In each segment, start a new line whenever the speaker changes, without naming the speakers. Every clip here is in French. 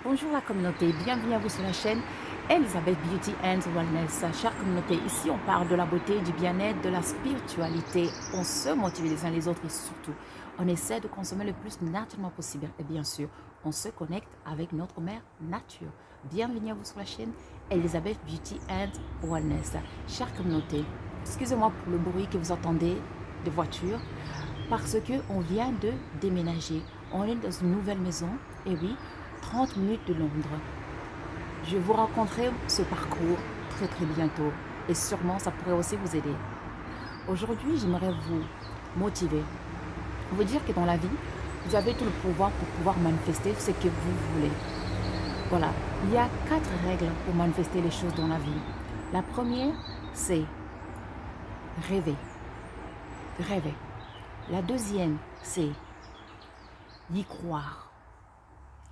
Bonjour la communauté, bienvenue à vous sur la chaîne Elizabeth Beauty and Wellness. Chère communauté, ici on parle de la beauté, du bien-être, de la spiritualité. On se motive les uns les autres et surtout, on essaie de consommer le plus naturellement possible. Et bien sûr, on se connecte avec notre mère nature. Bienvenue à vous sur la chaîne Elizabeth Beauty and Wellness. Chère communauté, excusez-moi pour le bruit que vous entendez de voitures parce qu'on vient de déménager. On est dans une nouvelle maison, et oui, 30 minutes de Londres. Je vais vous raconter ce parcours très bientôt et sûrement ça pourrait aussi vous aider. Aujourd'hui, j'aimerais vous motiver, vous dire que dans la vie, vous avez tout le pouvoir pour pouvoir manifester ce que vous voulez. Voilà, il y a 4 règles pour manifester les choses dans la vie. La première, c'est rêver. Rêver. La deuxième, c'est y croire.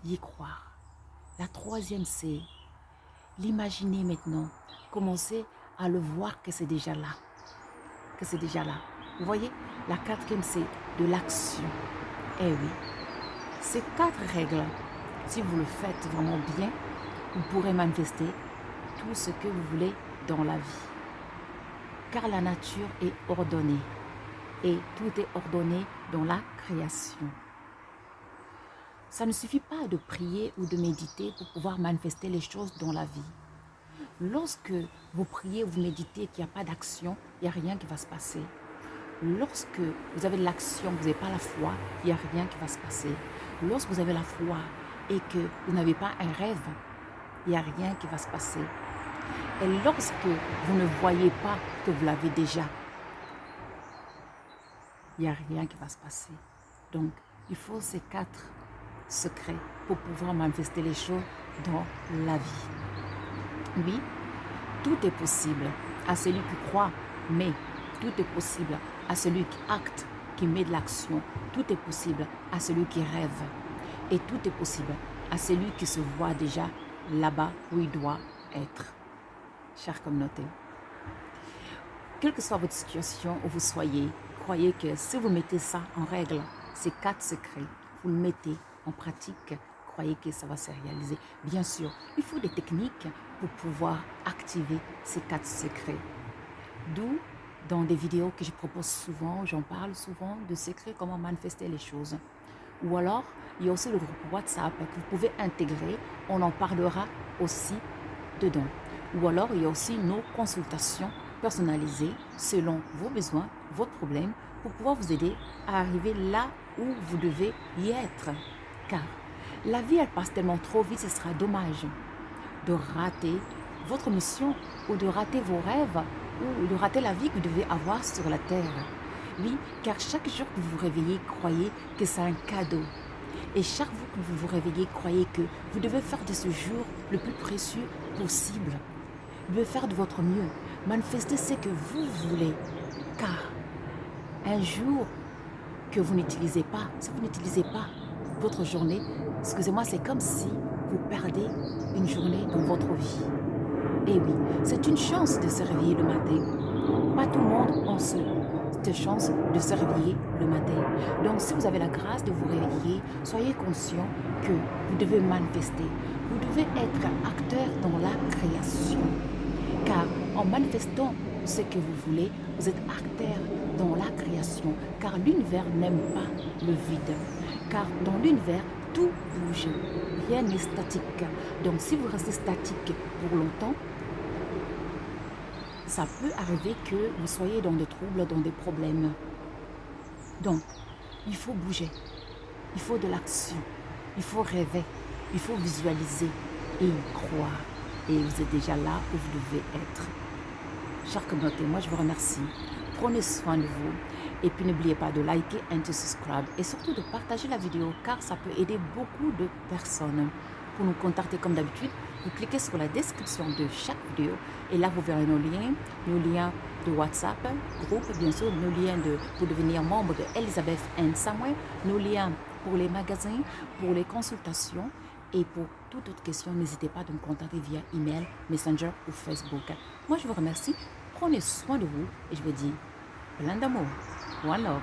Y croire. La troisième, c'est l'imaginer maintenant. Commencer à le voir que c'est déjà là. Que c'est déjà là. Vous voyez? La quatrième, c'est de l'action. Eh oui. Ces 4 règles, si vous le faites vraiment bien, vous pourrez manifester tout ce que vous voulez dans la vie. Car la nature est ordonnée. Et tout est ordonné dans la création. Ça ne suffit pas de prier ou de méditer pour pouvoir manifester les choses dans la vie. Lorsque vous priez, vous méditez, qu'il n'y a pas d'action, il n'y a rien qui va se passer. Lorsque vous avez de l'action, vous n'avez pas la foi, il n'y a rien qui va se passer. Lorsque vous avez la foi et que vous n'avez pas un rêve, il n'y a rien qui va se passer. Et lorsque vous ne voyez pas que vous l'avez déjà, il n'y a rien qui va se passer. Donc, il faut ces 4 secrets pour pouvoir manifester les choses dans la vie. Oui, tout est possible à celui qui croit, mais tout est possible à celui qui acte, qui met de l'action. Tout est possible à celui qui rêve. Et tout est possible à celui qui se voit déjà là-bas où il doit être. Chère communauté, quelle que soit votre situation où vous soyez, croyez que si vous mettez ça en règle, ces 4 secrets, vous le mettez en pratique, croyez que ça va se réaliser. Bien sûr, il faut des techniques pour pouvoir activer ces 4 secrets. D'où, dans des vidéos que je propose souvent, j'en parle souvent de secrets, comment manifester les choses. Ou alors, il y a aussi le groupe WhatsApp que vous pouvez intégrer, on en parlera aussi dedans. Ou alors, il y a aussi nos consultations personnalisées selon vos besoins, votre problème, pour pouvoir vous aider à arriver là où vous devez y être. Car la vie, elle passe tellement trop vite, ce sera dommage de rater votre mission ou de rater vos rêves ou de rater la vie que vous devez avoir sur la terre. Oui, car chaque jour que vous vous réveillez, croyez que c'est un cadeau. Et chaque jour que vous vous réveillez, croyez que vous devez faire de ce jour le plus précieux possible. Vous devez faire de votre mieux, manifester ce que vous voulez. Car un jour que vous n'utilisez pas, si vous n'utilisez pas votre journée, excusez-moi, c'est comme si vous perdez une journée dans votre vie. Et oui, c'est une chance de se réveiller le matin. Pas tout le monde a cette chance de se réveiller le matin. Donc, si vous avez la grâce de vous réveiller, soyez conscient que vous devez manifester. Vous devez être acteur dans la création. Car en manifestant ce que vous voulez, vous êtes acteur dans la création. Car l'univers n'aime pas le vide. Car dans l'univers, tout bouge. Rien n'est statique. Donc si vous restez statique pour longtemps, ça peut arriver que vous soyez dans des troubles, dans des problèmes. Donc, il faut bouger. Il faut de l'action. Il faut rêver. Il faut visualiser et y croire. Et vous êtes déjà là où vous devez être. Chers communauté, moi je vous remercie. Prenez soin de vous. Et puis n'oubliez pas de liker et de subscribe. Et surtout de partager la vidéo car ça peut aider beaucoup de personnes. Pour nous contacter comme d'habitude, vous cliquez sur la description de chaque vidéo. Et là vous verrez nos liens de WhatsApp, groupe, bien sûr, nos liens pour devenir membre de Elizabeth and Samuel, nos liens pour les magasins, pour les consultations. Et pour toute autre question, n'hésitez pas à me contacter via email, Messenger ou Facebook. Moi, je vous remercie. Prenez soin de vous et je vous dis plein d'amour. One love.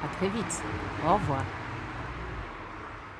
À très vite. Au revoir.